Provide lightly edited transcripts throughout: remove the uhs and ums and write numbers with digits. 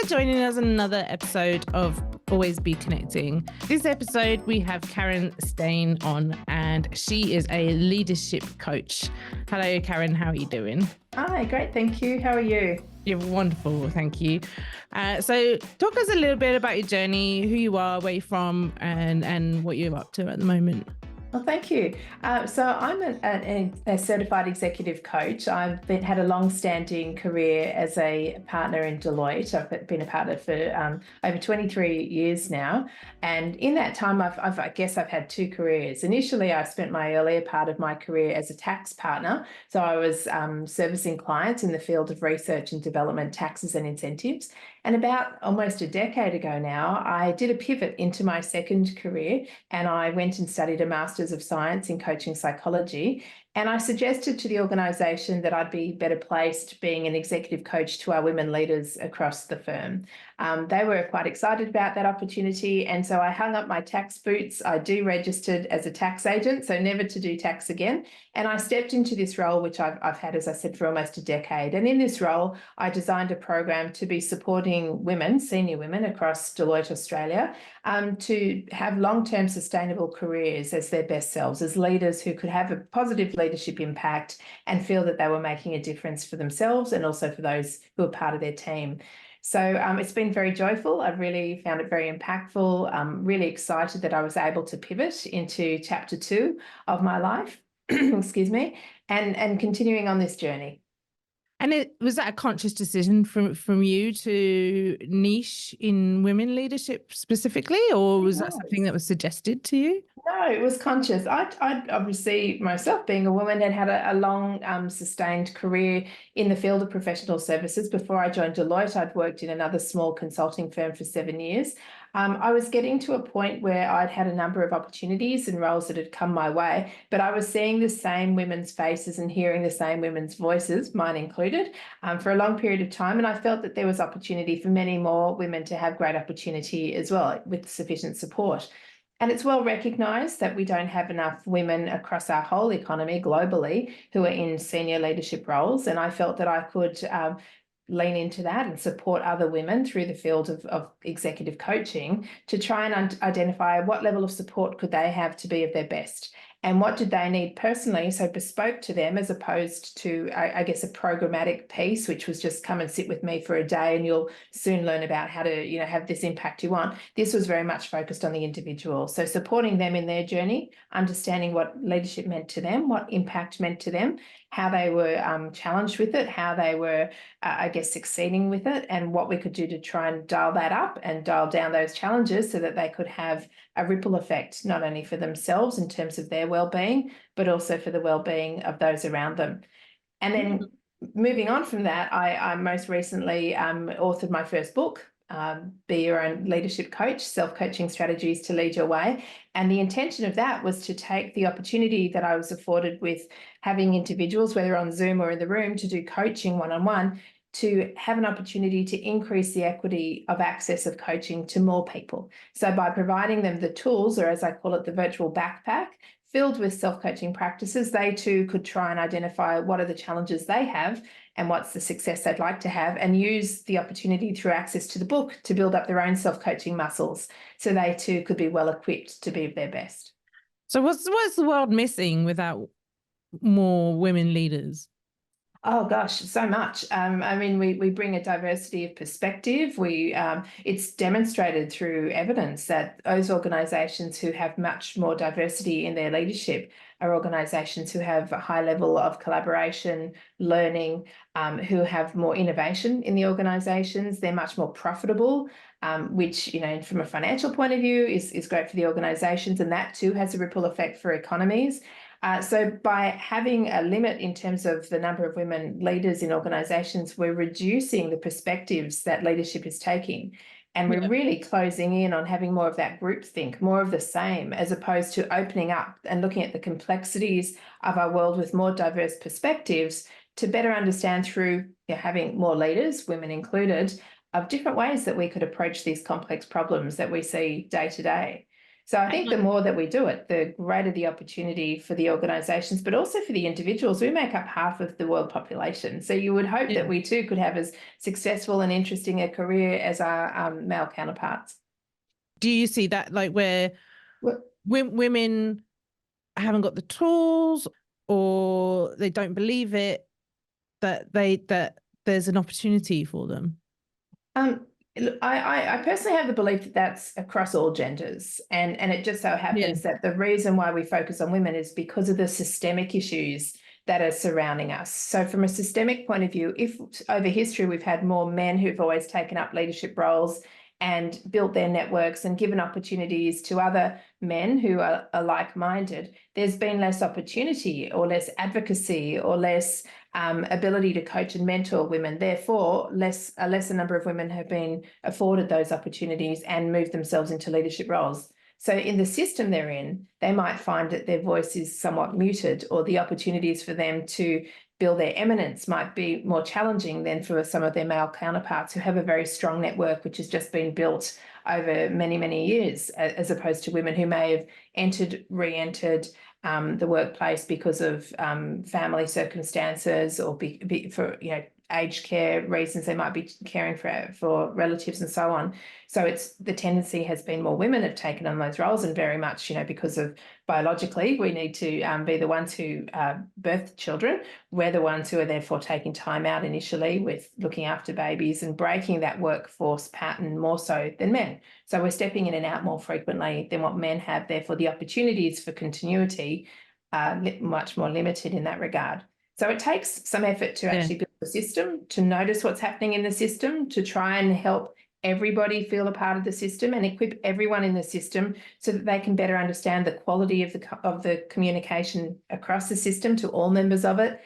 joining us on another episode of Always Be Connecting. This episode, we have Karen Stein on, and she is a leadership coach. Hello, Karen. How are you doing? Hi, great. Thank you. How are you? You're wonderful. Thank you. So talk us a little bit about your journey, who you are, where you're from, and what you're up to at the moment. Well, thank you. So I'm a certified executive coach. I've had a long-standing career as a partner in Deloitte. I've been a partner for over 23 years now. And in that time, I guess I've had two careers. Initially, I spent my earlier part of my career as a tax partner. So I was servicing clients in the field of research and development, taxes and incentives. And about almost a decade ago now, I did a pivot into my second career, and I went and studied a Master's of Science in Coaching Psychology. And I suggested to the organisation that I'd be better placed being an executive coach to our women leaders across the firm. They were quite excited about that opportunity. And so I hung up my tax boots. I deregistered as a tax agent, so never to do tax again. And I stepped into this role, which I've had, as I said, for almost a decade. And in this role, I designed a program to be supporting women, senior women across Deloitte Australia, to have long-term sustainable careers as their best selves, as leaders who could have a positive leadership impact and feel that they were making a difference for themselves and also for those who are part of their team. So it's been very joyful. I've really found it very impactful. I'm really excited that I was able to pivot into chapter 2 of my life, excuse me, and continuing on this journey. And was that a conscious decision from you to niche in women leadership specifically, or was that something that was suggested to you? No, it was conscious. I'd obviously, myself being a woman, had a long sustained career in the field of professional services. Before I joined Deloitte, I'd worked in another small consulting firm for 7 years. I was getting to a point where I'd had a number of opportunities and roles that had come my way, but I was seeing the same women's faces and hearing the same women's voices, mine included, for a long period of time. And I felt that there was opportunity for many more women to have great opportunity as well, with sufficient support. And it's well recognised that we don't have enough women across our whole economy globally who are in senior leadership roles. And I felt that I could lean into that and support other women through the field of executive coaching to try and identify what level of support could they have to be of their best. And what did they need personally, so bespoke to them, as opposed to, I guess, a programmatic piece, which was just come and sit with me for a day and you'll soon learn about how to, have this impact you want. This was very much focused on the individual. So supporting them in their journey, understanding what leadership meant to them, what impact meant to them, how they were challenged with it, how they were, succeeding with it, and what we could do to try and dial that up and dial down those challenges so that they could have a ripple effect, not only for themselves in terms of their well-being, but also for the well-being of those around them. And then moving on from that, I most recently authored my first book, Be Your Own Leadership Coach, Self-Coaching Strategies to Lead Your Way. And the intention of that was to take the opportunity that I was afforded with having individuals, whether on Zoom or in the room, to do coaching one-on-one, to have an opportunity to increase the equity of access of coaching to more people. So by providing them the tools, or as I call it, the virtual backpack, filled with self-coaching practices, they too could try and identify what are the challenges they have and what's the success they'd like to have, and use the opportunity through access to the book to build up their own self-coaching muscles so they too could be well equipped to be their best. So what's the world missing without more women leaders? Oh gosh, so much. We bring a diversity of perspective. It's demonstrated through evidence that those organisations who have much more diversity in their leadership are organisations who have a high level of collaboration, learning, who have more innovation in the organisations. They're much more profitable, which, from a financial point of view is great for the organisations, and that too has a ripple effect for economies. So by having a limit in terms of the number of women leaders in organisations, we're reducing the perspectives that leadership is taking. And we're really closing in on having more of that groupthink, more of the same, as opposed to opening up and looking at the complexities of our world with more diverse perspectives to better understand through having more leaders, women included, of different ways that we could approach these complex problems that we see day to day. So I think the more that we do it, the greater the opportunity for the organisations, but also for the individuals. We make up half of the world population. So you would hope that we too could have as successful and interesting a career as our male counterparts. Do you see that, like, where women haven't got the tools or they don't believe it, that there's an opportunity for them? I personally have the belief that that's across all genders, and it just so happens that the reason why we focus on women is because of the systemic issues that are surrounding us. So from a systemic point of view, if over history we've had more men who've always taken up leadership roles and built their networks and given opportunities to other men who are like-minded, there's been less opportunity or less advocacy or less ability to coach and mentor women. Therefore, a lesser number of women have been afforded those opportunities and moved themselves into leadership roles. So in the system they're in, they might find that their voice is somewhat muted, or the opportunities for them to build their eminence might be more challenging than for some of their male counterparts who have a very strong network which has just been built over many, many years, as opposed to women who may have entered, re-entered the workplace because of family circumstances, or for aged care reasons. They might be caring for relatives and so on. So it's the tendency has been more women have taken on those roles, and very much because of biologically we need to be the ones who birth children. We're the ones who are therefore taking time out initially with looking after babies and breaking that workforce pattern more so than men. So we're stepping in and out more frequently than what men have. Therefore, the opportunities for continuity are much more limited in that regard. So it takes some effort to actually build the system, to notice what's happening in the system, to try and help everybody feel a part of the system and equip everyone in the system so that they can better understand the quality of the communication across the system to all members of it,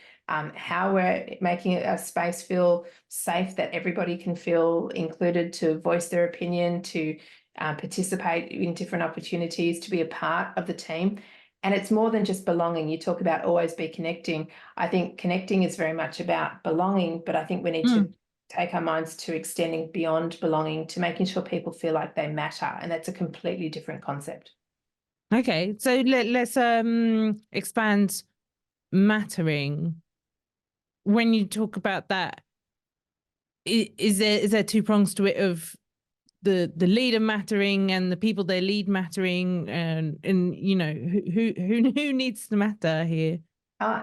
how we're making a space feel safe, that everybody can feel included to voice their opinion, to participate in different opportunities, to be a part of the team. And it's more than just belonging. You talk about always be connecting. I think connecting is very much about belonging, but I think we need to take our minds to extending beyond belonging to making sure people feel like they matter. And that's a completely different concept. Okay, so let's expand mattering. When you talk about that, is there two prongs to it, of the leader mattering and the people they lead mattering, and who needs to matter here?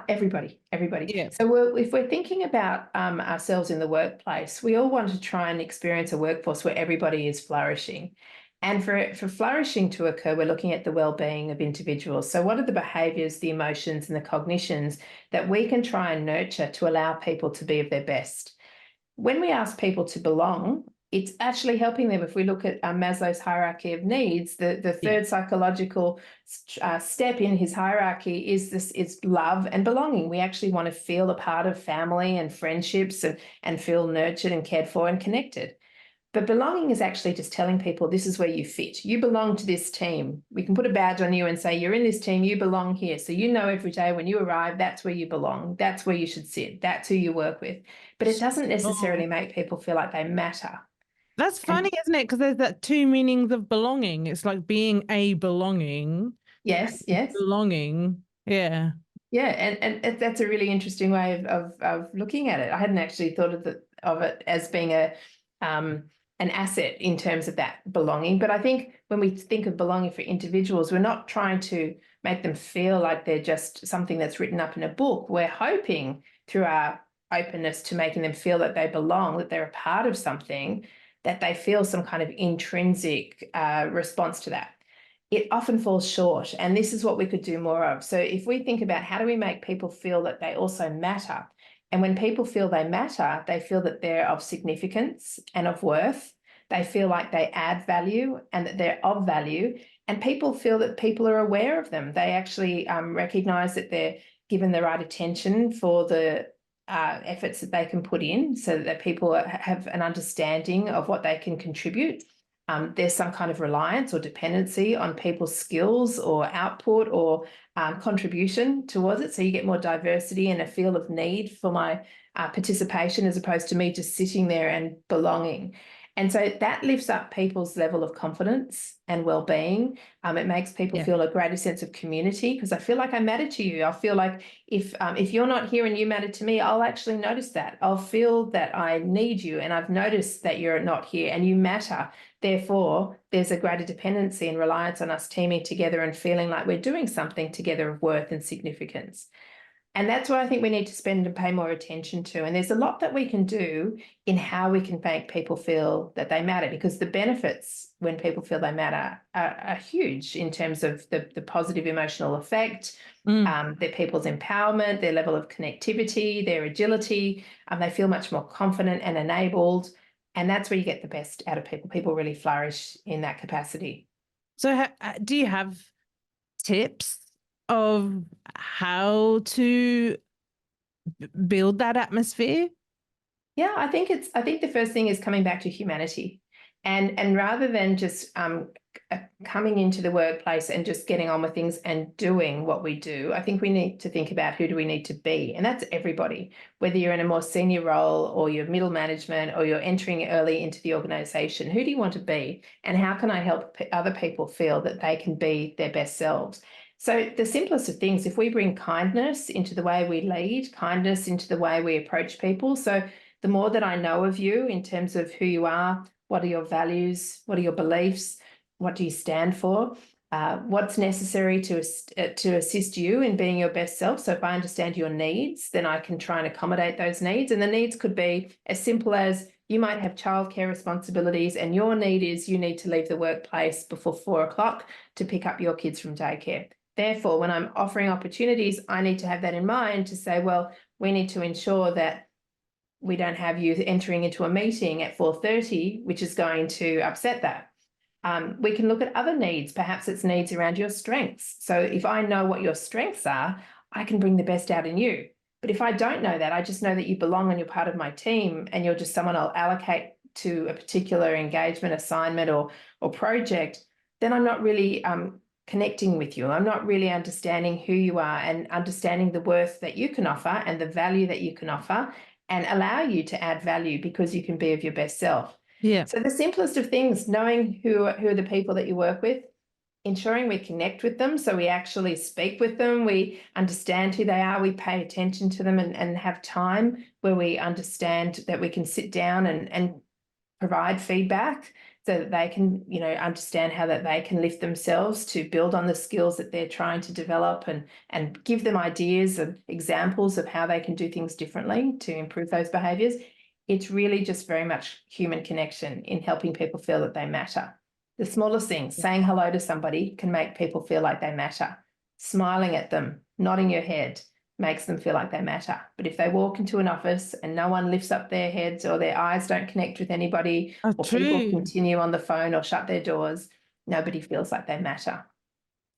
Everybody. Yeah. So if we're thinking about ourselves in the workplace, we all want to try and experience a workforce where everybody is flourishing. And for flourishing to occur, we're looking at the well-being of individuals. So what are the behaviours, the emotions and the cognitions that we can try and nurture to allow people to be of their best? When we ask people to belong, it's actually helping them. If we look at Maslow's hierarchy of needs, the third psychological step in his hierarchy is love and belonging. We actually want to feel a part of family and friendships and feel nurtured and cared for and connected. But belonging is actually just telling people this is where you fit. You belong to this team. We can put a badge on you and say you're in this team, you belong here. So you know every day when you arrive, that's where you belong. That's where you should sit. That's who you work with. But it doesn't necessarily make people feel like they matter. That's funny, isn't it? Because there's that two meanings of belonging. It's like being a belonging. Yes. Belonging. Yeah. Yeah, and that's a really interesting way of looking at it. I hadn't actually thought of it as being an asset in terms of that belonging. But I think when we think of belonging for individuals, we're not trying to make them feel like they're just something that's written up in a book. We're hoping through our openness to making them feel that they belong, that they're a part of something, that they feel some kind of intrinsic response to that. It often falls short, and this is what we could do more of. So if we think about how do we make people feel that they also matter, and when people feel they matter, they feel that they're of significance and of worth. They feel like they add value and that they're of value, and people feel that people are aware of them. They actually recognise that they're given the right attention for the efforts that they can put in, so that people have an understanding of what they can contribute. There's some kind of reliance or dependency on people's skills or output or contribution towards it. So you get more diversity and a feel of need for my participation, as opposed to me just sitting there and belonging. And so that lifts up people's level of confidence and well-being. It makes people feel a greater sense of community, because I feel like I matter to you. I feel like if you're not here and you matter to me, I'll actually notice that. I'll feel that I need you, and I've noticed that you're not here and you matter. Therefore, there's a greater dependency and reliance on us teaming together and feeling like we're doing something together of worth and significance. And that's what I think we need to spend and pay more attention to. And there's a lot that we can do in how we can make people feel that they matter, because the benefits when people feel they matter are huge in terms of the positive emotional effect, their people's empowerment, their level of connectivity, their agility. They feel much more confident and enabled. And that's where you get the best out of people. People really flourish in that capacity. So do you have tips of how to build that atmosphere? Yeah, I think the first thing is coming back to humanity, and rather than just coming into the workplace and just getting on with things and doing what we do, I think we need to think about who do we need to be, and that's everybody, whether you're in a more senior role or you're middle management or you're entering early into the organisation. Who do you want to be, and how can I help other people feel that they can be their best selves? So the simplest of things, if we bring kindness into the way we lead, kindness into the way we approach people. So the more that I know of you in terms of who you are, what are your values, what are your beliefs, what do you stand for, what's necessary to assist you in being your best self. So if I understand your needs, then I can try and accommodate those needs. And the needs could be as simple as you might have childcare responsibilities, and your need is you need to leave the workplace before 4 o'clock to pick up your kids from daycare. Therefore, when I'm offering opportunities, I need to have that in mind to say, well, we need to ensure that we don't have you entering into a meeting at 4:30, which is going to upset that. We can look at other needs. Perhaps it's needs around your strengths. So if I know what your strengths are, I can bring the best out in you. But if I don't know that, I just know that you belong and you're part of my team and you're just someone I'll allocate to a particular engagement, assignment or project, then I'm not really connecting with you. I'm not really understanding who you are and understanding the worth that you can offer and the value that you can offer, and allow you to add value because you can be of your best self. Yeah. So the simplest of things, knowing who are the people that you work with, ensuring we connect with them, so we actually speak with them, we understand who they are, we pay attention to them and have time where we understand that we can sit down and provide feedback so that they can, understand how that they can lift themselves to build on the skills that they're trying to develop, and give them ideas and examples of how they can do things differently to improve those behaviours. It's really just very much human connection in helping people feel that they matter. The smallest things, saying hello to somebody can make people feel like they matter. Smiling at them, nodding your head, makes them feel like they matter. But if they walk into an office and no one lifts up their heads, or their eyes don't connect with anybody, or people True. continue on the phone or shut their doors, nobody feels like they matter.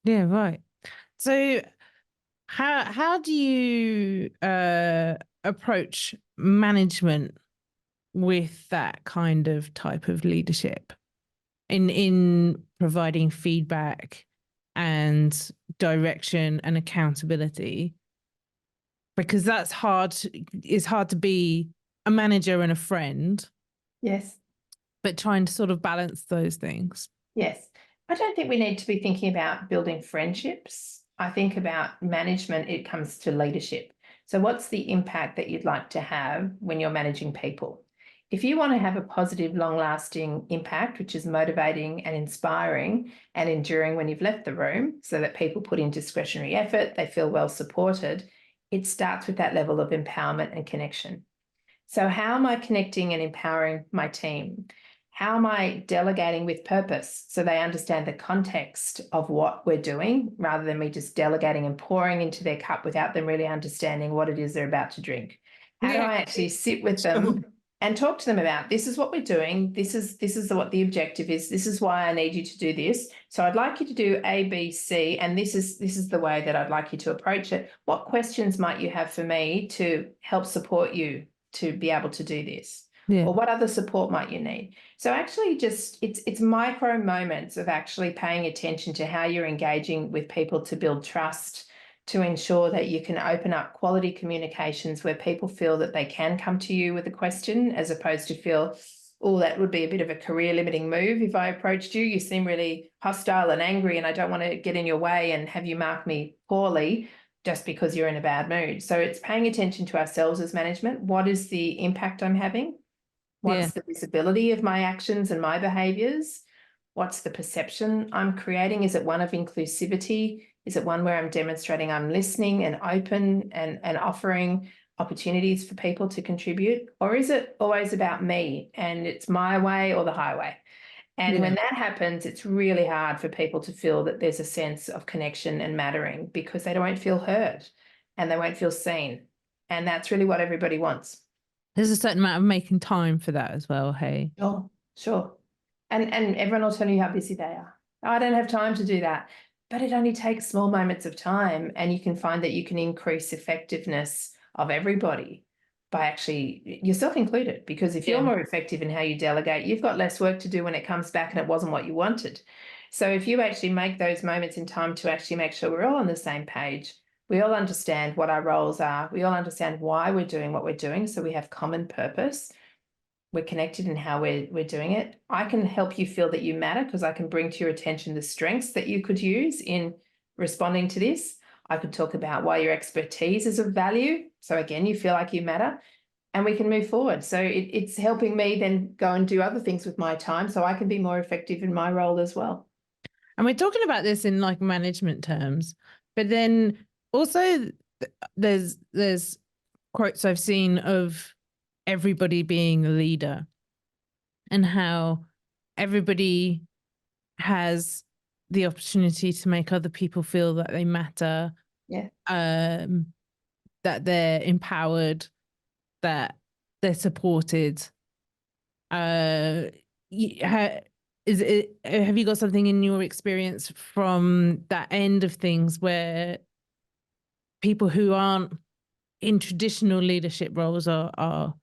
Yeah, right. So how do you approach management with that kind of type of leadership in providing feedback and direction and accountability? Because that's hard. It's hard to be a manager and a friend, Yes. but trying to sort of balance those things. Yes. I don't think we need to be thinking about building friendships. I think about management, it comes to leadership. So what's the impact that you'd like to have when you're managing people? If you want to have a positive, long-lasting impact, which is motivating and inspiring and enduring when you've left the room, so that people put in discretionary effort, they feel well supported, it starts with that level of empowerment and connection. So how am I connecting and empowering my team? How am I delegating with purpose so they understand the context of what we're doing, rather than me just delegating and pouring into their cup without them really understanding what it is they're about to drink? How do I actually sit with them and talk to them about, this is what we're doing, this is what the objective is, this is why I need you to do this. So I'd like you to do A, B, C, and this is the way that I'd like you to approach it. What questions might you have for me to help support you to be able to do this? Yeah. Or what other support might you need? So actually just it's micro moments of actually paying attention to how you're engaging with people to build trust, to ensure that you can open up quality communications where people feel that they can come to you with a question, as opposed to feel, oh, that would be a bit of a career limiting move if I approached you. You seem really hostile and angry, and I don't want to get in your way and have you mark me poorly just because you're in a bad mood. So it's paying attention to ourselves as management. What is the impact I'm having? What's the visibility of my actions and my behaviors? What's the perception I'm creating? Is it one of inclusivity? Is it one where I'm demonstrating I'm listening and open and offering opportunities for people to contribute? Or is it always about me and it's my way or the highway? And when that happens, it's really hard for people to feel that there's a sense of connection and mattering, because they don't feel heard and they won't feel seen. And that's really what everybody wants. There's a certain amount of making time for that as well, hey? Oh, sure. And everyone will tell you how busy they are. I don't have time to do that. But it only takes small moments of time, and you can find that you can increase effectiveness of everybody by actually, yourself included, because if you're more effective in how you delegate, you've got less work to do when it comes back and it wasn't what you wanted. So if you actually make those moments in time to actually make sure we're all on the same page, we all understand what our roles are, we all understand why we're doing what we're doing, so we have common purpose, we're connected in how we're doing it. I can help you feel that you matter because I can bring to your attention the strengths that you could use in responding to this. I could talk about why your expertise is of value. So again, you feel like you matter, and we can move forward. So it's helping me then go and do other things with my time so I can be more effective in my role as well. And we're talking about this in like management terms, but then also there's quotes I've seen of everybody being a leader and how everybody has the opportunity to make other people feel that they matter, that they're empowered, that they're supported. Have you got something in your experience from that end of things where people who aren't in traditional leadership roles are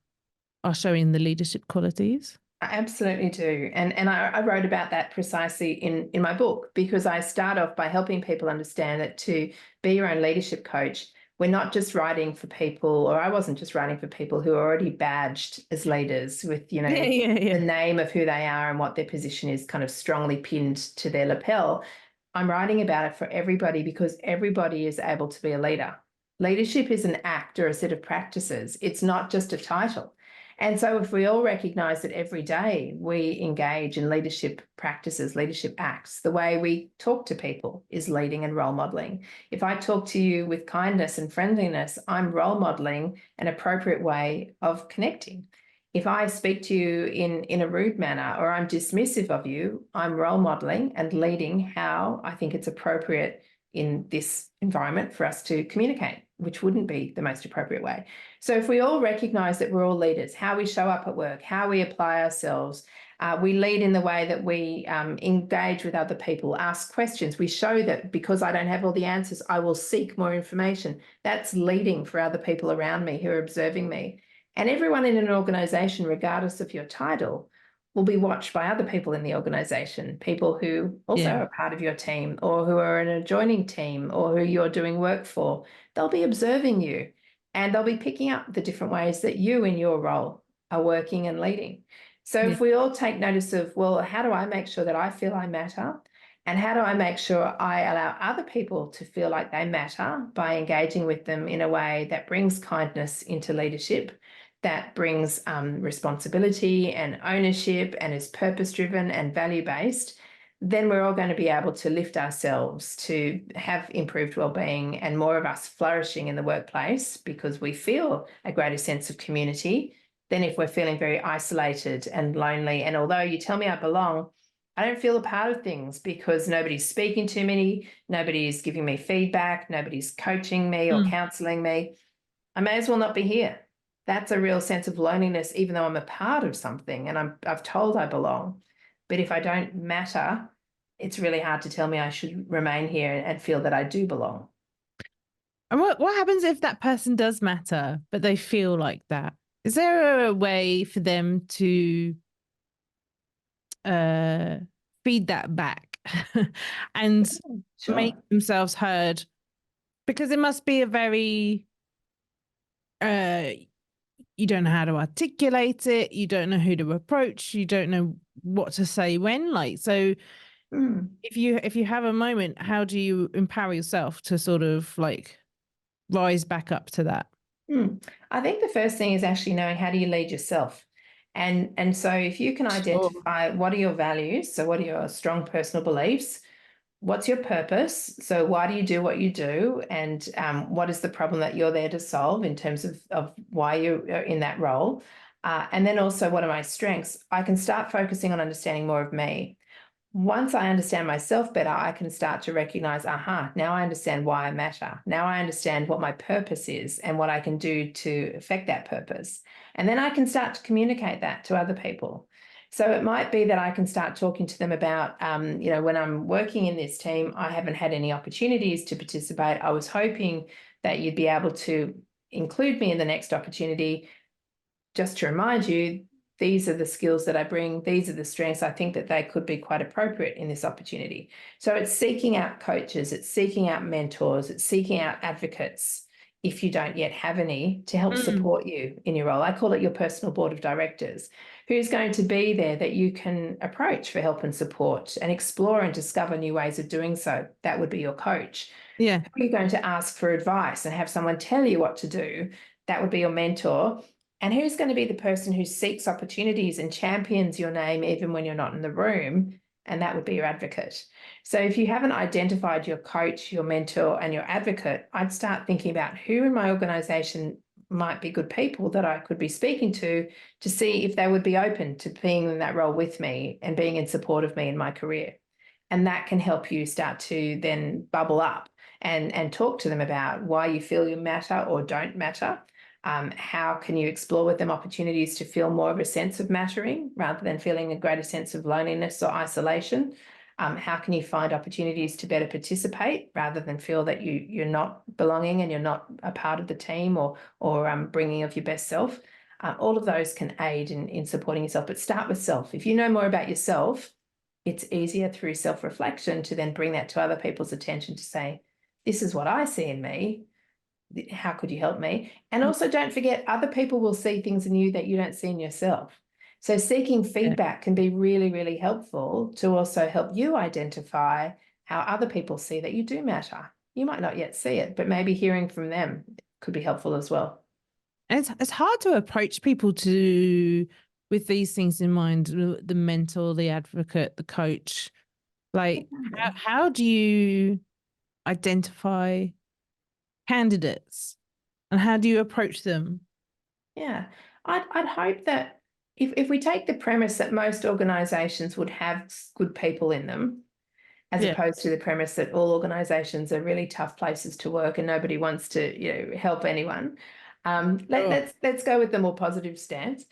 showing the leadership qualities? I absolutely do. And I wrote about that precisely in my book, because I start off by helping people understand that to be your own leadership coach, we're not just writing for people, or I wasn't just writing for people who are already badged as leaders with, the name of who they are and what their position is kind of strongly pinned to their lapel. I'm writing about it for everybody, because everybody is able to be a leader. Leadership is an act or a set of practices. It's not just a title. And so if we all recognise that every day we engage in leadership practices, leadership acts, the way we talk to people is leading and role modelling. If I talk to you with kindness and friendliness, I'm role modelling an appropriate way of connecting. If I speak to you in a rude manner, or I'm dismissive of you, I'm role modelling and leading how I think it's appropriate in this environment for us to communicate, which wouldn't be the most appropriate way. So if we all recognise that we're all leaders, how we show up at work, how we apply ourselves, we lead in the way that we engage with other people, ask questions. We show that because I don't have all the answers, I will seek more information. That's leading for other people around me who are observing me. And everyone in an organisation, regardless of your title, will be watched by other people in the organisation, people who also are part of your team, or who are an adjoining team, or who you're doing work for. They'll be observing you, and they'll be picking up the different ways that you in your role are working and leading. So if we all take notice of, well, how do I make sure that I feel I matter? And how do I make sure I allow other people to feel like they matter by engaging with them in a way that brings kindness into leadership, that brings responsibility and ownership, and is purpose-driven and value-based, then we're all going to be able to lift ourselves to have improved well-being and more of us flourishing in the workplace, because we feel a greater sense of community than if we're feeling very isolated and lonely. And although you tell me I belong, I don't feel a part of things because nobody's speaking to me, nobody's giving me feedback, nobody's coaching me or counselling me. I may as well not be here. That's a real sense of loneliness, even though I'm a part of something and I've told I belong. But if I don't matter, it's really hard to tell me I should remain here and feel that I do belong. And what happens if that person does matter, but they feel like that? Is there a way for them to feed that back and make themselves heard? Because it must be a very you don't know how to articulate it, you don't know who to approach, you don't know what to say when. Like, so if you have a moment, how do you empower yourself to sort of like rise back up to that? I think the first thing is actually knowing how do you lead yourself. And so if you can identify what are your values, so what are your strong personal beliefs, what's your purpose, so why do you do what you do, and what is the problem that you're there to solve in terms of why you're in that role, and then also what are my strengths, I can start focusing on understanding more of me. Once I understand myself better, I can start to recognize, aha, now I understand why I matter. Now I understand what my purpose is and what I can do to affect that purpose. And then I can start to communicate that to other people. So it might be that I can start talking to them about, when I'm working in this team, I haven't had any opportunities to participate. I was hoping that you'd be able to include me in the next opportunity. Just to remind you, these are the skills that I bring. These are the strengths. I think that they could be quite appropriate in this opportunity. So it's seeking out coaches, it's seeking out mentors, it's seeking out advocates, if you don't yet have any, to help support you in your role. I call it your personal board of directors, who's going to be there that you can approach for help and support and explore and discover new ways of doing so. That would be your coach. Yeah. Who are you going to ask for advice and have someone tell you what to do? That would be your mentor. And who's going to be the person who seeks opportunities and champions your name even when you're not in the room? And that would be your advocate. So if you haven't identified your coach, your mentor, and your advocate, I'd start thinking about who in my organisation might be good people that I could be speaking to see if they would be open to being in that role with me and being in support of me in my career. And that can help you start to then bubble up and talk to them about why you feel you matter or don't matter. How can you explore with them opportunities to feel more of a sense of mattering rather than feeling a greater sense of loneliness or isolation? How can you find opportunities to better participate rather than feel that you're not belonging and you're not a part of the team or bringing of your best self? All of those can aid in supporting yourself, but start with self. If you know more about yourself, it's easier through self-reflection to then bring that to other people's attention to say, this is what I see in me. How could you help me? And also don't forget, other people will see things in you that you don't see in yourself. So seeking feedback can be really, really helpful to also help you identify how other people see that you do matter. You might not yet see it, but maybe hearing from them could be helpful as well. And it's hard to approach people with these things in mind, the mentor, the advocate, the coach. Like, how do you identify candidates and how do you approach them? Yeah, I'd hope that if we take the premise that most organisations would have good people in them, as opposed to the premise that all organisations are really tough places to work and nobody wants to help anyone. Let's go with the more positive stance.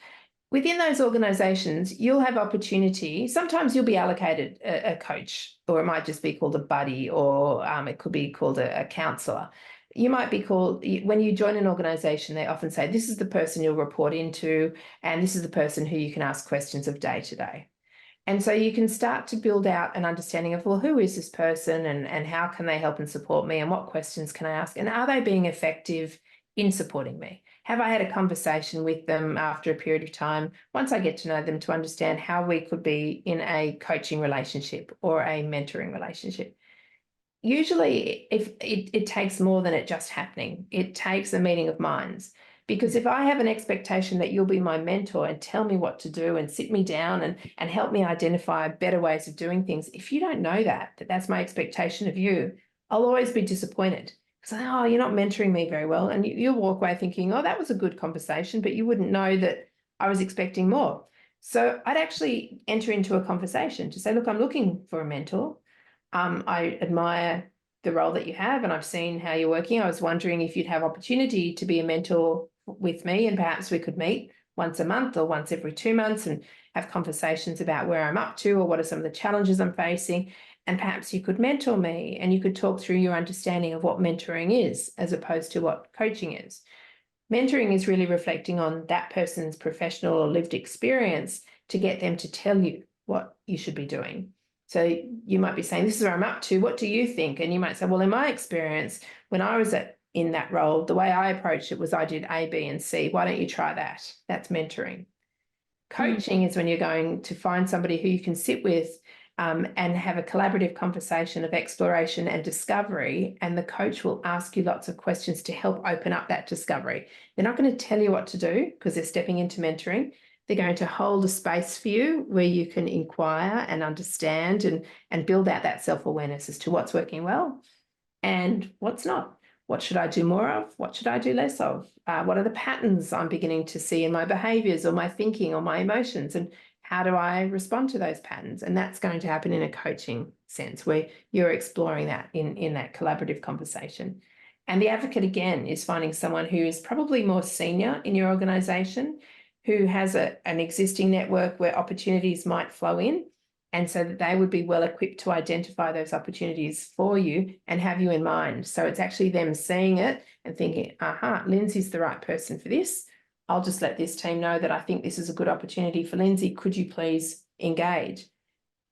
Within those organisations, you'll have opportunity. Sometimes you'll be allocated a coach, or it might just be called a buddy, or it could be called a counsellor. You might be called, when you join an organisation, they often say, this is the person you'll report into, and this is the person who you can ask questions of day to day. And so you can start to build out an understanding of, well, who is this person and how can they help and support me and what questions can I ask? And are they being effective in supporting me? Have I had a conversation with them after a period of time, once I get to know them, to understand how we could be in a coaching relationship or a mentoring relationship? Usually if it takes more than it just happening. It takes a meeting of minds. Because if I have an expectation that you'll be my mentor and tell me what to do and sit me down and help me identify better ways of doing things, if you don't know that that's my expectation of you, I'll always be disappointed. Because, oh, you're not mentoring me very well. And you'll walk away thinking, oh, that was a good conversation, but you wouldn't know that I was expecting more. So I'd actually enter into a conversation to say, look, I'm looking for a mentor. I admire the role that you have and I've seen how you're working. I was wondering if you'd have opportunity to be a mentor with me and perhaps we could meet once a month or once every 2 months and have conversations about where I'm up to or what are some of the challenges I'm facing. And perhaps you could mentor me and you could talk through your understanding of what mentoring is as opposed to what coaching is. Mentoring is really reflecting on that person's professional or lived experience to get them to tell you what you should be doing. So you might be saying, this is where I'm up to. What do you think? And you might say, well, in my experience, when I was at in that role. The way I approached it was I did A, B, and C. Why don't you try that? That's mentoring. Coaching is when you're going to find somebody who you can sit with and have a collaborative conversation of exploration and discovery, and the coach will ask you lots of questions to help open up that discovery. They're not going to tell you what to do because they're stepping into mentoring. They're going to hold a space for you where you can inquire and understand and build out that self-awareness as to what's working well and what's not. What should I do more of? What should I do less of? What are the patterns I'm beginning to see in my behaviours or my thinking or my emotions? And how do I respond to those patterns? And that's going to happen in a coaching sense where you're exploring that in that collaborative conversation. And the advocate, again, is finding someone who is probably more senior in your organisation, who has an existing network where opportunities might flow in, and so that they would be well equipped to identify those opportunities for you and have you in mind. So it's actually them seeing it and thinking, aha, Lindsay's the right person for this. I'll just let this team know that I think this is a good opportunity for Lindsay. Could you please engage?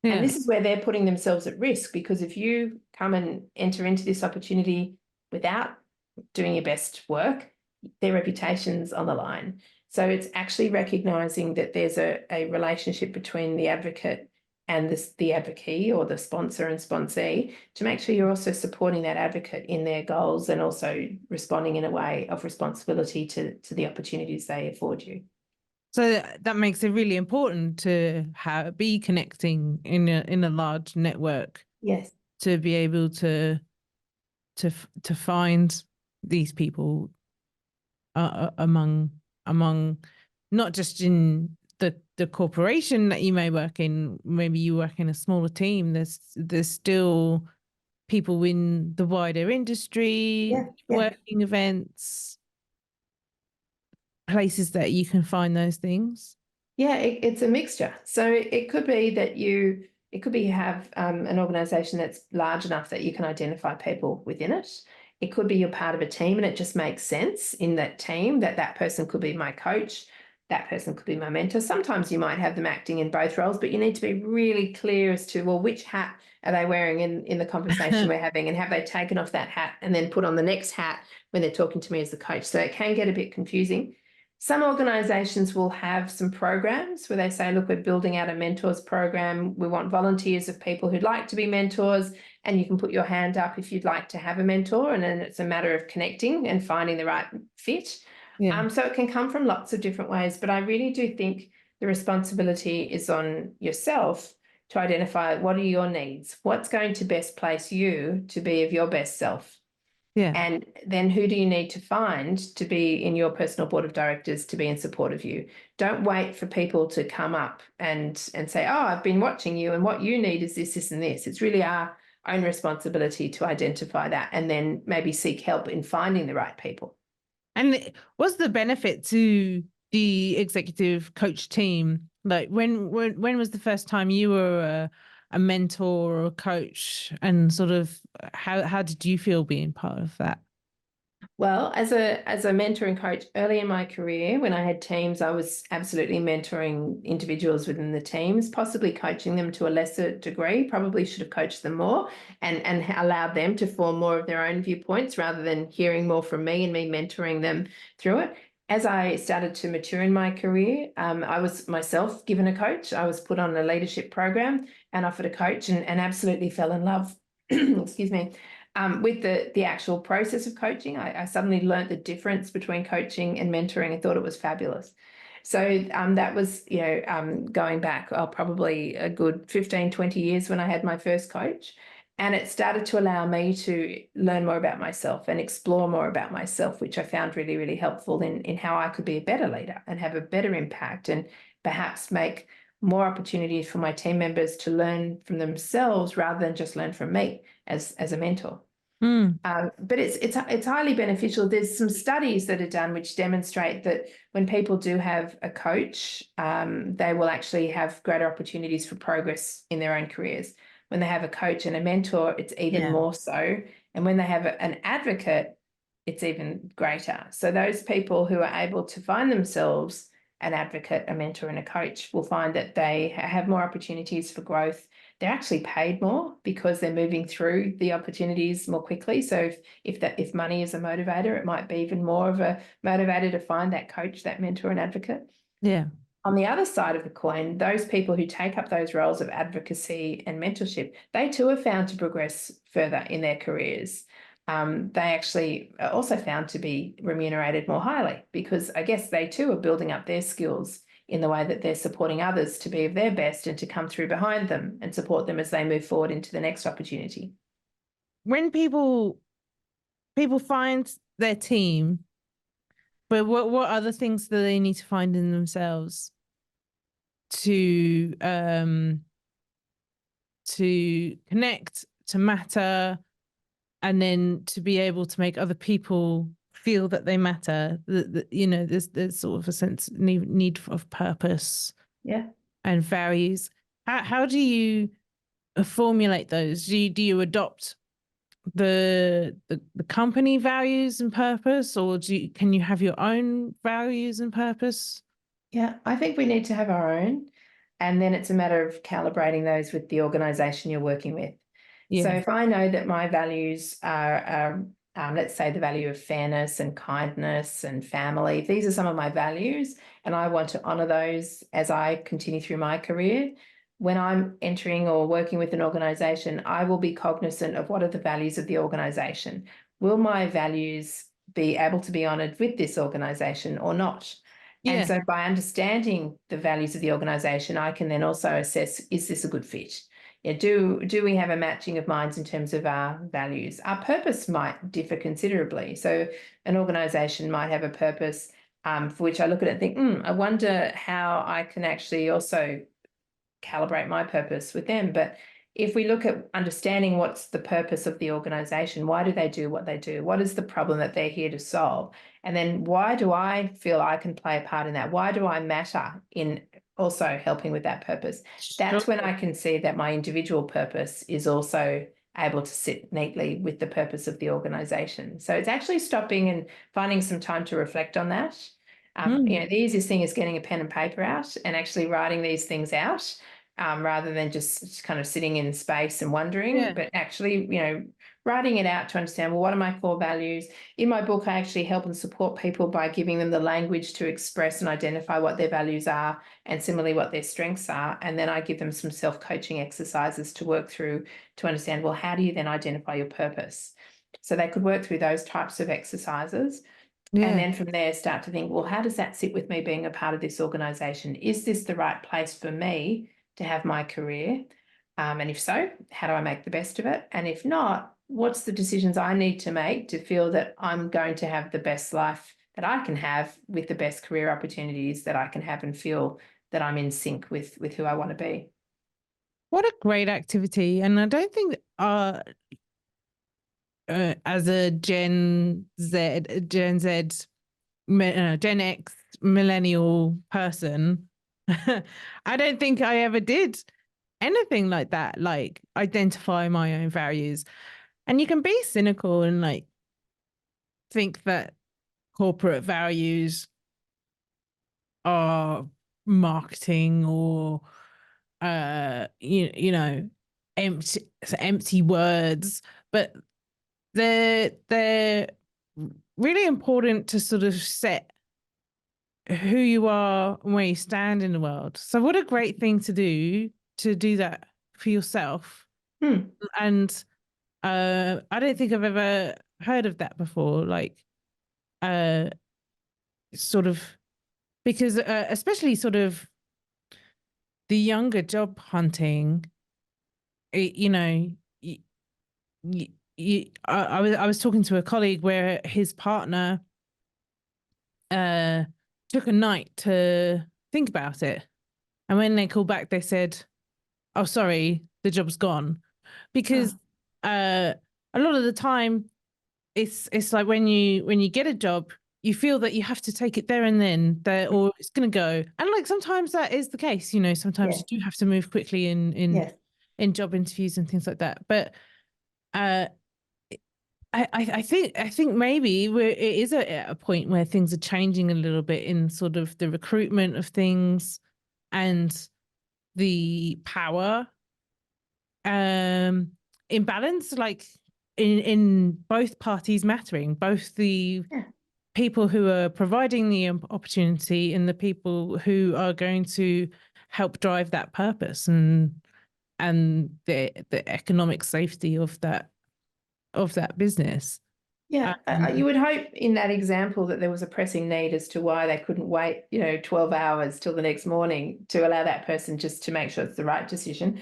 Yeah. And this is where they're putting themselves at risk, because if you come and enter into this opportunity without doing your best work, their reputation's on the line. So it's actually recognising that there's a relationship between the advocate and the advocee or the sponsor and sponsee, to make sure you're also supporting that advocate in their goals and also responding in a way of responsibility to the opportunities they afford you. So that makes it really important to be connecting in a large network. Yes. To be able to find these people among not just in the corporation that you may work in. Maybe you work in a smaller team. There's still people in the wider industry, working events, places that you can find those things. Yeah, it's a mixture. So it could be that you have an organisation that's large enough that you can identify people within it. It could be you're part of a team and it just makes sense in that team that person could be my coach, that person could be my mentor. Sometimes you might have them acting in both roles, but you need to be really clear as to, well, which hat are they wearing in the conversation we're having, and have they taken off that hat and then put on the next hat when they're talking to me as the coach? So it can get a bit confusing. Some organisations will have some programs where they say, look, we're building out a mentors program. We want volunteers of people who'd like to be mentors, and you can put your hand up if you'd like to have a mentor, and then it's a matter of connecting and finding the right fit. Yeah. So it can come from lots of different ways, but I really do think the responsibility is on yourself to identify what are your needs, what's going to best place you to be of your best self. Yeah. And then who do you need to find to be in your personal board of directors to be in support of you? Don't wait for people to come up and say, oh, I've been watching you and what you need is this, this, and this. It's really our own responsibility to identify that and then maybe seek help in finding the right people. And what's the benefit to the executive coach team? Like when was the first time you were a mentor or a coach, and sort of how did you feel being part of that? Well, as a mentor and coach early in my career, when I had teams, I was absolutely mentoring individuals within the teams, possibly coaching them to a lesser degree. Probably should have coached them more and allowed them to form more of their own viewpoints rather than hearing more from me and me mentoring them through it. As I started to mature in my career, I was myself given a coach. I was put on a leadership program and offered a coach and absolutely fell in love, excuse me, with the actual process of coaching. I suddenly learned the difference between coaching and mentoring and thought it was fabulous. So that was, going back probably a good 15, 20 years when I had my first coach. And it started to allow me to learn more about myself and explore more about myself, which I found really, really helpful in how I could be a better leader and have a better impact and perhaps make more opportunities for my team members to learn from themselves rather than just learn from me as a mentor. But it's highly beneficial. There's some studies that are done which demonstrate that when people do have a coach, they will actually have greater opportunities for progress in their own careers. When they have a coach and a mentor, it's even more so. And when they have an advocate, it's even greater. So those people who are able to find themselves an advocate, a mentor, and a coach will find that they have more opportunities for growth. they're actually paid more because they're moving through the opportunities more quickly. So if money is a motivator, it might be even more of a motivator to find that coach, that mentor and advocate. Yeah. On the other side of the coin, those people who take up those roles of advocacy and mentorship, they too are found to progress further in their careers. They actually are also found to be remunerated more highly because I guess they too are building up their skills in the way that they're supporting others to be of their best and to come through behind them and support them as they move forward into the next opportunity. When people find their team, but what other things do they need to find in themselves to connect, to matter, and then to be able to make other people feel that they matter? You know, there's sort of a sense need of purpose, Yeah. and values. How do you formulate those? Do you adopt the company values and purpose, or can you have your own values and purpose? Yeah, I think we need to have our own, and then it's a matter of calibrating those with the organisation you're working with. So Yeah. if I know that my values are let's say the value of fairness and kindness and family, if these are some of my values and I want to honour those as I continue through my career, when I'm entering or working with an organisation, I will be cognizant of what are the values of the organisation. Will my values be able to be honoured with this organisation or not? And Yeah. so by understanding the values of the organisation, I can then also assess, is this a good fit? Yeah, do we have a matching of minds in terms of our values? Our purpose might differ considerably. So an organisation might have a purpose for which I look at it and think, I wonder how I can actually also calibrate my purpose with them. But if we look at understanding what's the purpose of the organisation, why do they do what they do? What is the problem that they're here to solve? And then why do I feel I can play a part in that? Why do I matter in also helping with that purpose? That's when I can see that my individual purpose is also able to sit neatly with the purpose of the organisation. So it's actually stopping and finding some time to reflect on that. You know, the easiest thing is getting a pen and paper out and actually writing these things out, rather than just kind of sitting in space and wondering, Yeah. but actually, you know, writing it out to understand, well, what are my core values? In my book, I actually help and support people by giving them the language to express and identify what their values are and similarly what their strengths are. And then I give them some self-coaching exercises to work through to understand, well, how do you then identify your purpose? So they could work through those types of exercises. And then from there, start to think, well, how does that sit with me being a part of this organisation? Is this the right place for me to have my career? And if so, how do I make the best of it? And if not, what's the decisions I need to make to feel that I'm going to have the best life that I can have with the best career opportunities that I can have and feel that I'm in sync with who I want to be? What a great activity. And I don't think as a Gen Z, Gen X millennial person, I don't think I ever did anything like that, like identify my own values. And you can be cynical and like think that corporate values are marketing or you know, empty words, but they're really important to sort of set who you are and where you stand in the world. So what a great thing to do that for yourself. And I don't think I've ever heard of that before, like uh sort of, because especially sort of the younger job hunting, you know, I was talking to a colleague where his partner took a night to think about it, and when they called back they said, oh sorry, the job's gone. Because a lot of the time it's like when you get a job, you feel that you have to take it there and then, that or it's going to go. And like sometimes that is the case, you know, sometimes you do have to move quickly in job interviews and things like that. But uh I think maybe it is at a point where things are changing a little bit in sort of the recruitment of things and the power imbalance, like in both parties mattering, both the people who are providing the opportunity and the people who are going to help drive that purpose, and the economic safety of that business. Yeah, you would hope in that example that there was a pressing need as to why they couldn't wait, 12 hours till the next morning to allow that person just to make sure it's the right decision.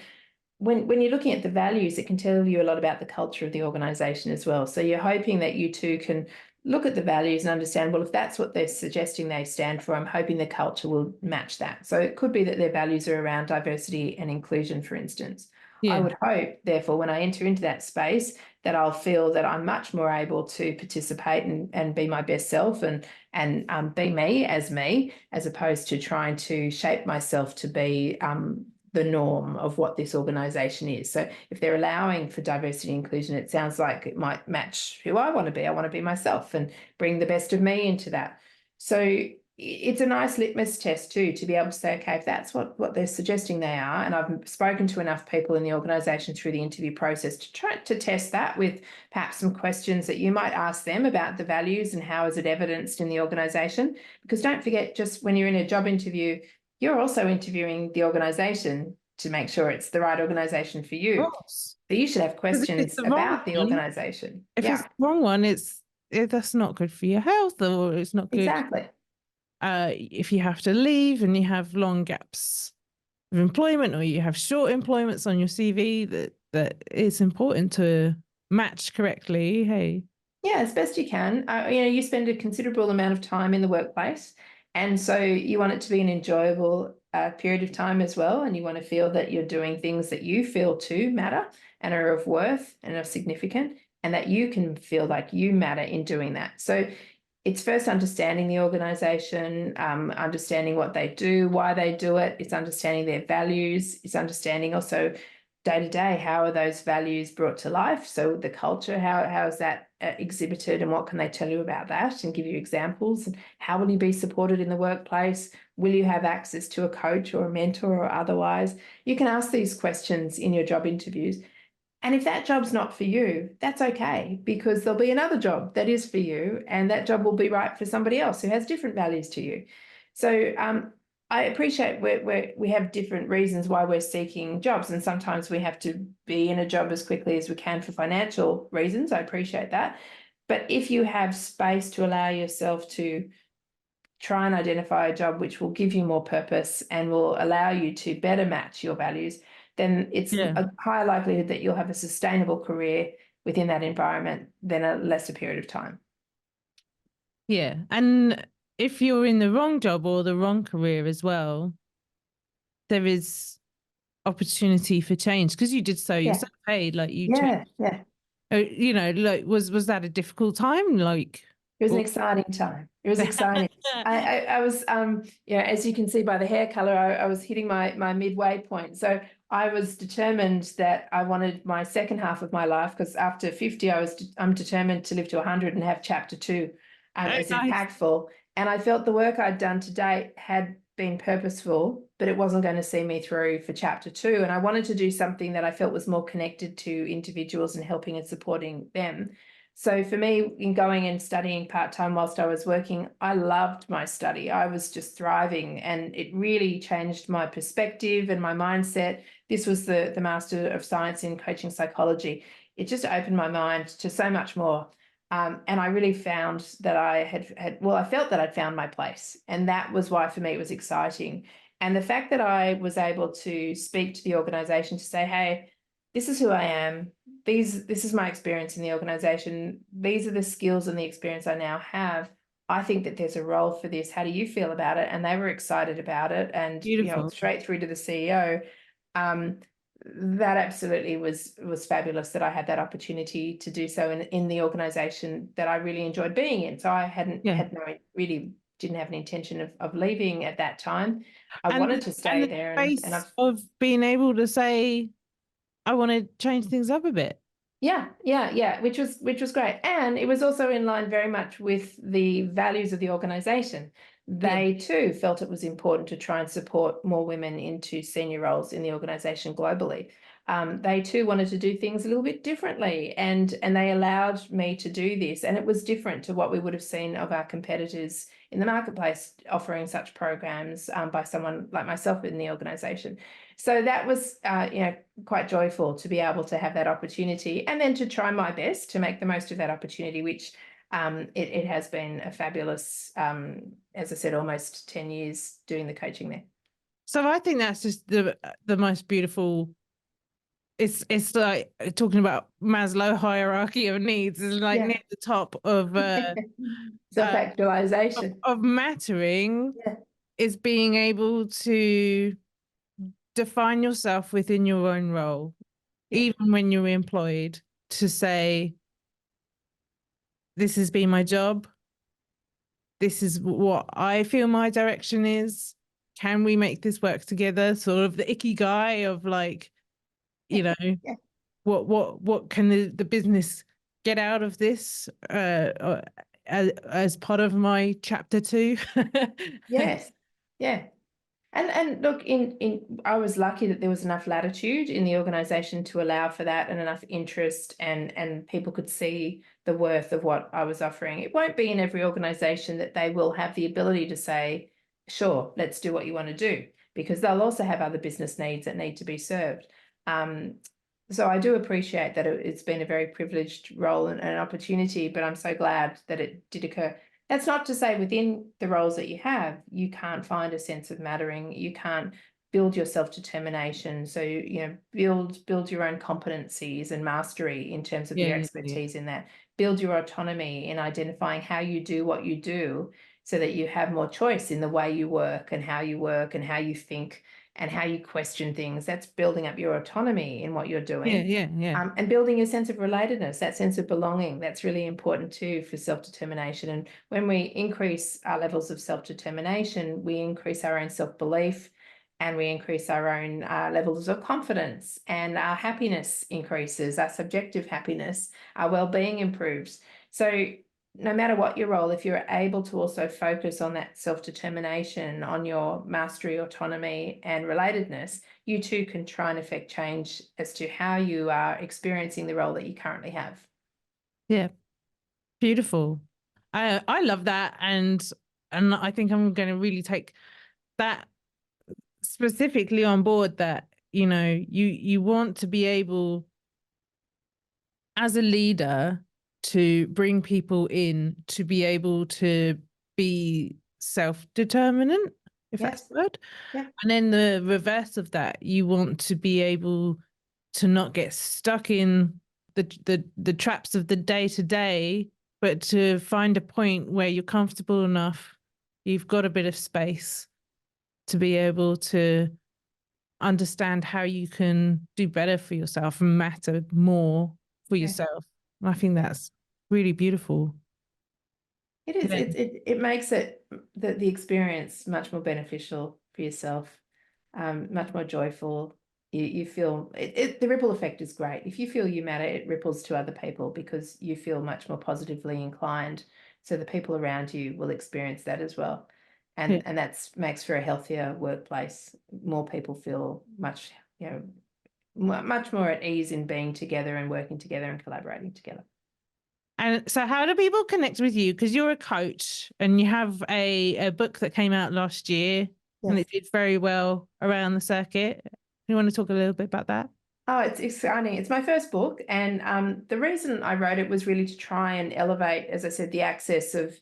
When you're looking at the values, it can tell you a lot about the culture of the organisation as well. So you're hoping that you too can look at the values and understand, well, if that's what they're suggesting they stand for, I'm hoping the culture will match that. So it could be that their values are around diversity and inclusion, for instance. I would hope, therefore, when I enter into that space, that I'll feel that I'm much more able to participate and be my best self and be me, as opposed to trying to shape myself to be the norm of what this organisation is. So if they're allowing for diversity and inclusion, it sounds like it might match who I want to be. I want to be myself and bring the best of me into that. So it's a nice litmus test too, to be able to say, okay, if that's what they're suggesting they are, and I've spoken to enough people in the organisation through the interview process to try to test that with perhaps some questions that you might ask them about the values and how is it evidenced in the organisation. Because don't forget, just when you're in a job interview, you're also interviewing the organisation to make sure it's the right organisation for you. So you should have questions about the organisation. If it's the wrong one, that's not good for your health, or it's not good. Exactly. If you have to leave and you have long gaps of employment, or you have short employments on your CV, that it's important to match correctly. Hey. Yeah, as best you can. You spend a considerable amount of time in the workplace, and so you want it to be an enjoyable period of time as well, and you want to feel that you're doing things that you feel too matter and are of worth and are significant, and that you can feel like you matter in doing that. So it's first understanding the organisation, understanding what they do, why they do it. It's understanding their values. It's understanding also day to day, how are those values brought to life? So the culture, how is that exhibited, and what can they tell you about that and give you examples? And how will you be supported in the workplace? Will you have access to a coach or a mentor or otherwise? You can ask these questions in your job interviews. And if that job's not for you, that's okay, because there'll be another job that is for you, and that job will be right for somebody else who has different values to you. So I appreciate we have different reasons why we're seeking jobs, and sometimes we have to be in a job as quickly as we can for financial reasons. I appreciate that. But if you have space to allow yourself to try and identify a job which will give you more purpose and will allow you to better match your values, then it's a higher likelihood that you'll have a sustainable career within that environment than a lesser period of time. Yeah. And if you're in the wrong job or the wrong career as well, there is opportunity for change, because you did so, you're so paid, like you changed. Like was that a difficult time? Like, it was an exciting time. It was exciting. I was, as you can see by the hair color, I was hitting my midway point. So I was determined that I wanted my second half of my life, because after 50, I'm determined to live to 100 and have chapter 2 as impactful. And I felt the work I'd done to date had been purposeful, but it wasn't going to see me through for chapter 2. And I wanted to do something that I felt was more connected to individuals and helping and supporting them. So for me, in going and studying part-time whilst I was working, I loved my study. I was just thriving, and it really changed my perspective and my mindset. This was the Master of Science in Coaching Psychology. It just opened my mind to so much more. And I really found that I felt that I'd found my place. And that was why for me it was exciting. And the fact that I was able to speak to the organisation to say, hey, this is who I am. This is my experience in the organisation. These are the skills and the experience I now have. I think that there's a role for this. How do you feel about it? And they were excited about it. And straight through to the CEO. That absolutely was fabulous that I had that opportunity to do so in the organisation that I really enjoyed being in. So I really didn't have an intention of leaving at that time. I wanted to stay there, and I've of being able to say, I want to change things up a bit. Yeah, which was great. And it was also in line very much with the values of the organisation. They too felt it was important to try and support more women into senior roles in the organisation globally. they too wanted to do things a little bit differently, and they allowed me to do this, and it was different to what we would have seen of our competitors in the marketplace offering such programs by someone like myself in the organisation. So that was quite joyful to be able to have that opportunity, and then to try my best to make the most of that opportunity, which it has been a fabulous, as I said, almost 10 years doing the coaching there. So I think that's just the most beautiful. It's like talking about Maslow hierarchy of needs. It's like near the top of self-actualization of mattering is being able to define yourself within your own role, even when you're employed, to say, this has been my job. This is what I feel my direction is. Can we make this work together? Sort of the ikigai of like, you know, what can the business get out of this as part of my chapter 2? Yes. Yeah. And look, I was lucky that there was enough latitude in the organisation to allow for that, and enough interest, and people could see the worth of what I was offering. It won't be in every organisation that they will have the ability to say, sure, let's do what you want to do, because they'll also have other business needs that need to be served. So I do appreciate that it's been a very privileged role and an opportunity, but I'm so glad that it did occur. That's not to say within the roles that you have, you can't find a sense of mattering. You can't build your self-determination. So, build your own competencies and mastery in terms of your expertise in that. Build your autonomy in identifying how you do what you do, so that you have more choice in the way you work and how you think and how you question things. That's building up your autonomy in what you're doing. And building a sense of relatedness, that sense of belonging. That's really important too for self-determination. And when we increase our levels of self-determination, we increase our own self-belief, and we increase our own levels of confidence, and our happiness increases, our subjective happiness, our well-being improves. So no matter what your role, if you're able to also focus on that self-determination, on your mastery, autonomy, and relatedness, you too can try and affect change as to how you are experiencing the role that you currently have. Yeah, beautiful. I love that, and I think I'm going to really take that specifically on board. That you want to be able, as a leader, to bring people in to be able to be self-determinant, if that's the word. And then the reverse of that, you want to be able to not get stuck in the traps of the day-to-day, but to find a point where you're comfortable enough, you've got a bit of space to be able to understand how you can do better for yourself and matter more for yourself. And I think that's really beautiful. It is. It makes the experience much more beneficial for yourself, much more joyful. You feel the ripple effect is great. If you feel you matter, it ripples to other people because you feel much more positively inclined. So the people around you will experience that as well. And that makes for a healthier workplace. More people feel much more at ease in being together and working together and collaborating together. And so how do people connect with you? Because you're a coach and you have a book that came out last year and it did very well around the circuit. You want to talk a little bit about that? Oh, it's exciting. It's my first book. And the reason I wrote it was really to try and elevate, as I said, the access of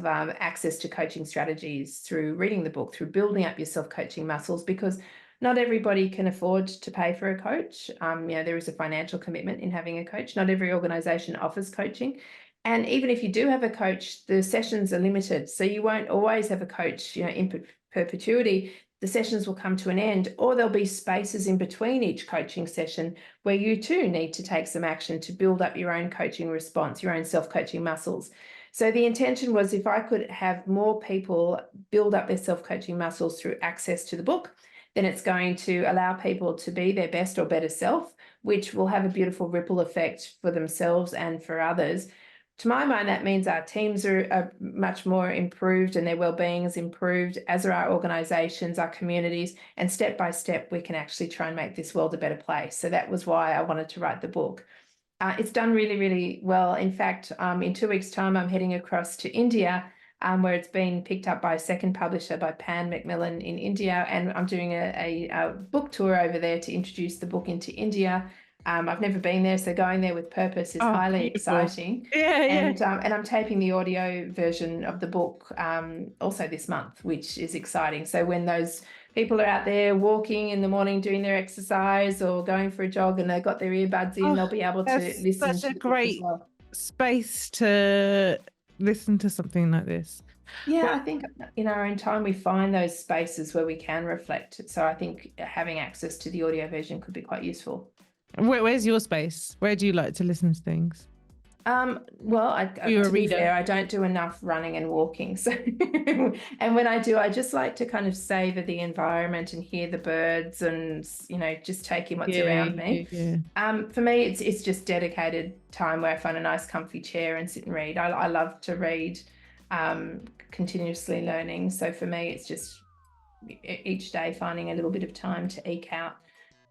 access to coaching strategies through reading the book, through building up your self-coaching muscles, because not everybody can afford to pay for a coach. There is a financial commitment in having a coach. Not every organisation offers coaching. And even if you do have a coach, the sessions are limited. So you won't always have a coach, in perpetuity. The sessions will come to an end, or there'll be spaces in between each coaching session where you too need to take some action to build up your own coaching response, your own self-coaching muscles. So the intention was, if I could have more people build up their self-coaching muscles through access to the book, then it's going to allow people to be their best or better self, which will have a beautiful ripple effect for themselves and for others, To my mind, that means our teams are much more improved and their well-being is improved, as are our organisations, our communities, and step by step we can actually try and make this world a better place. So that was why I wanted to write the book. It's done really, really well. In fact, in 2 weeks' time, I'm heading across to India, where it's been picked up by a second publisher, by Pan Macmillan in India, and I'm doing a book tour over there to introduce the book into India. I've never been there, so going there with purpose is highly exciting. Yeah, and I'm taping the audio version of the book also this month, which is exciting. So when those people are out there walking in the morning, doing their exercise or going for a jog, and they've got their earbuds in, they'll be able to listen such to a the book as great well. space to listen to something like this. Yeah, I think in our own time we find those spaces where we can reflect. So I think having access to the audio version could be quite useful. Where's your space? Where do you like to listen to things? Well, You're a to be reader. fair, I don't do enough running and walking. So, and when I do, I just like to kind of savor the environment and hear the birds and, you know, just take in what's around me. For me, it's just dedicated time where I find a nice comfy chair and sit and read. I love to read, continuously learning. So for me, it's just each day finding a little bit of time to eke out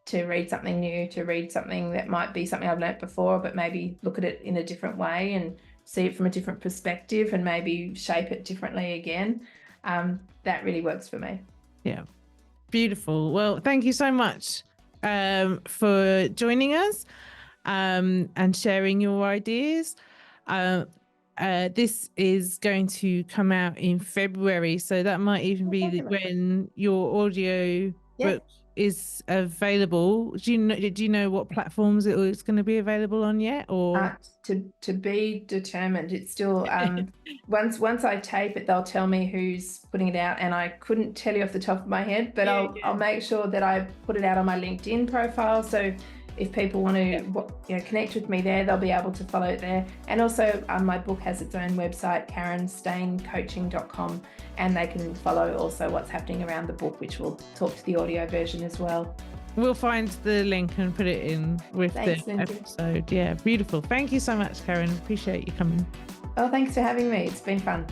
to read something new, to read something that might be something I've learnt before, but maybe look at it in a different way and see it from a different perspective and maybe shape it differently again. That really works for me. Yeah. Beautiful. Well, thank you so much for joining us and sharing your ideas. This is going to come out in February, so that might even be when your audio book is available. Do you know what platforms it's going to be available on yet, or to be determined? It's still once I tape it, they'll tell me who's putting it out, and I couldn't tell you off the top of my head, but I'll make sure that I put it out on my LinkedIn profile. So if people want to connect with me there, they'll be able to follow it there. And also my book has its own website, KarenSteinCoaching.com, and they can follow also what's happening around the book, which will talk to the audio version as well. We'll find the link and put it in with the episode. Yeah, beautiful. Thank you so much, Karen. Appreciate you coming. Oh, thanks for having me. It's been fun.